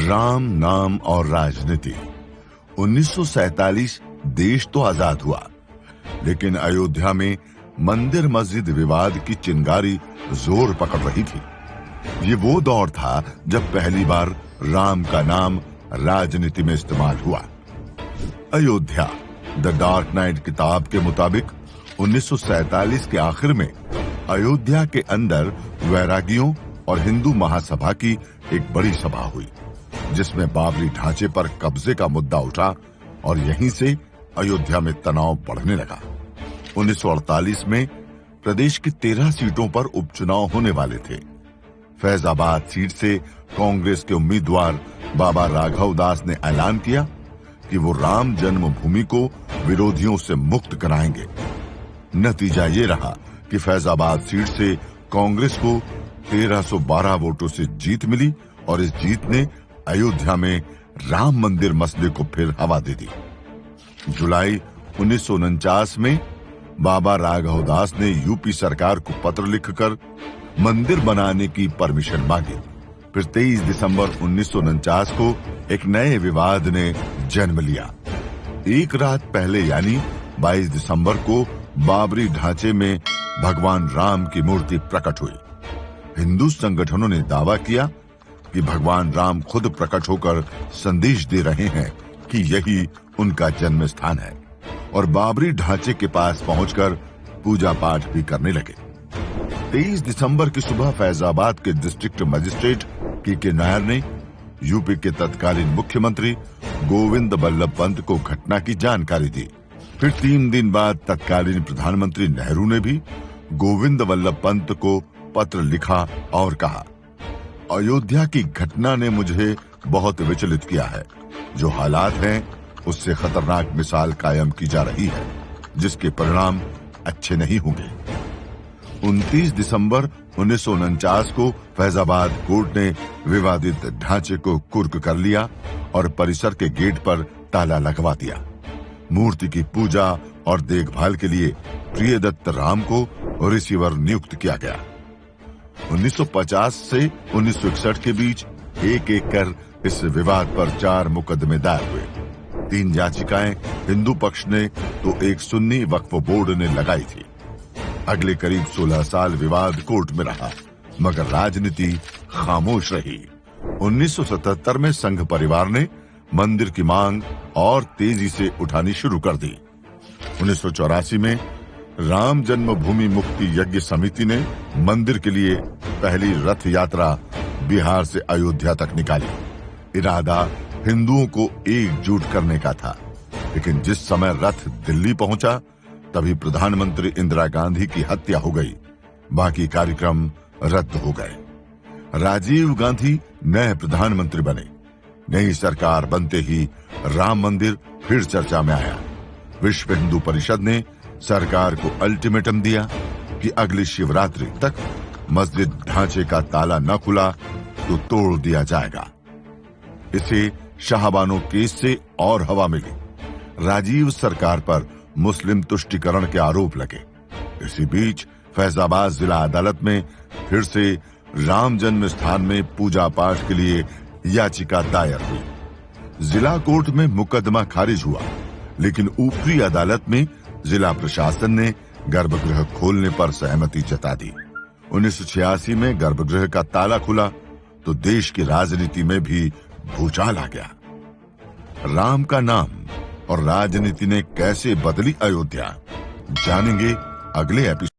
राम नाम और राजनीति। 1947 देश तो आजाद हुआ, लेकिन अयोध्या में मंदिर मस्जिद विवाद की चिंगारी जोर पकड़ रही थी। ये वो दौर था जब पहली बार राम का नाम राजनीति में इस्तेमाल हुआ। अयोध्या द डार्क नाइट किताब के मुताबिक 1947 के आखिर में अयोध्या के अंदर वैरागियों और हिंदू महासभा की एक बड़ी सभा हुई, जिसमें बाबरी ढांचे पर कब्जे का मुद्दा उठा और यहीं से अयोध्या में तनाव बढ़ने लगा। 1948 में प्रदेश की 13 सीटों पर उपचुनाव होने वाले थे। फैजाबाद सीट से कांग्रेस के उम्मीदवार बाबा राघव दास ने ऐलान किया कि वो राम जन्मभूमि को विरोधियों से मुक्त कराएंगे। नतीजा ये रहा कि फैजाबाद सीट से कांग्रेस को 1312 वोटों से जीत मिली और इस जीत ने अयोध्या में राम मंदिर मसले को फिर हवा दे दी। जुलाई 1949 में बाबा राघव दास ने यूपी सरकार को पत्र लिखकर मंदिर बनाने की परमिशन मांगी। फिर 23 दिसंबर 1949 को एक नए विवाद ने जन्म लिया। एक रात पहले यानी 22 दिसंबर को बाबरी ढांचे में भगवान राम की मूर्ति प्रकट हुई। हिंदू संगठनों ने दावा किया कि भगवान राम खुद प्रकट होकर संदेश दे रहे हैं कि यही उनका जन्म स्थान है और बाबरी ढांचे के पास पहुंचकर पूजा पाठ भी करने लगे। 23 दिसंबर की सुबह फैजाबाद के डिस्ट्रिक्ट मजिस्ट्रेट के नायर ने यूपी के तत्कालीन मुख्यमंत्री गोविंद बल्लभ पंत को घटना की जानकारी दी। फिर 3 दिन बाद तत्कालीन प्रधानमंत्री नेहरू ने भी गोविंद बल्लभ पंत को पत्र लिखा और कहा, अयोध्या की घटना ने मुझे बहुत विचलित किया है। जो हालात हैं उससे खतरनाक मिसाल कायम की जा रही है, जिसके परिणाम अच्छे नहीं होंगे। 29 दिसंबर 1949 को फैजाबाद कोर्ट ने विवादित ढांचे को कुर्क कर लिया और परिसर के गेट पर ताला लगवा दिया। मूर्ति की पूजा और देखभाल के लिए प्रियदत्त राम को रिसीवर नियुक्त किया गया। 1950 से 1961 के बीच एक कर इस विवाद पर 4 मुकदमे दायर हुए। 3 याचिकाएं हिंदू पक्ष ने तो एक सुन्नी वक्फ बोर्ड ने लगाई थी। अगले करीब 16 साल विवाद कोर्ट में रहा, मगर राजनीति खामोश रही। 1977 में संघ परिवार ने मंदिर की मांग और तेजी से उठानी शुरू कर दी। 1984 में राम जन्मभूमि मुक्ति यज्ञ समिति ने मंदिर के लिए पहली रथ यात्रा बिहार से अयोध्या तक निकाली। इरादा हिंदुओं को एकजुट करने का था, लेकिन जिस समय रथ दिल्ली पहुंचा तभी प्रधानमंत्री इंदिरा गांधी की हत्या हो गई। बाकी कार्यक्रम रद्द हो गए। राजीव गांधी नए प्रधानमंत्री बने। नई सरकार बनते ही राम मंदिर फिर चर्चा में आया। विश्व हिंदू परिषद ने सरकार को अल्टीमेटम दिया कि अगली शिवरात्रि तक मस्जिद ढांचे का ताला न खुला तो तोड़ दिया जाएगा। इसे शाहबानो केस से और हवा मिली। राजीव सरकार पर मुस्लिम तुष्टीकरण के आरोप लगे। इसी बीच फैजाबाद जिला अदालत में फिर से राम जन्म स्थान में पूजा पाठ के लिए याचिका दायर हुई। जिला कोर्ट में मुकदमा खारिज हुआ, लेकिन ऊपरी अदालत में जिला प्रशासन ने गर्भगृह खोलने पर सहमति जता दी। 1986 में गर्भगृह का ताला खुला तो देश की राजनीति में भी भूचाल आ गया। राम का नाम और राजनीति ने कैसे बदली अयोध्या, जानेंगे अगले एपिसोड।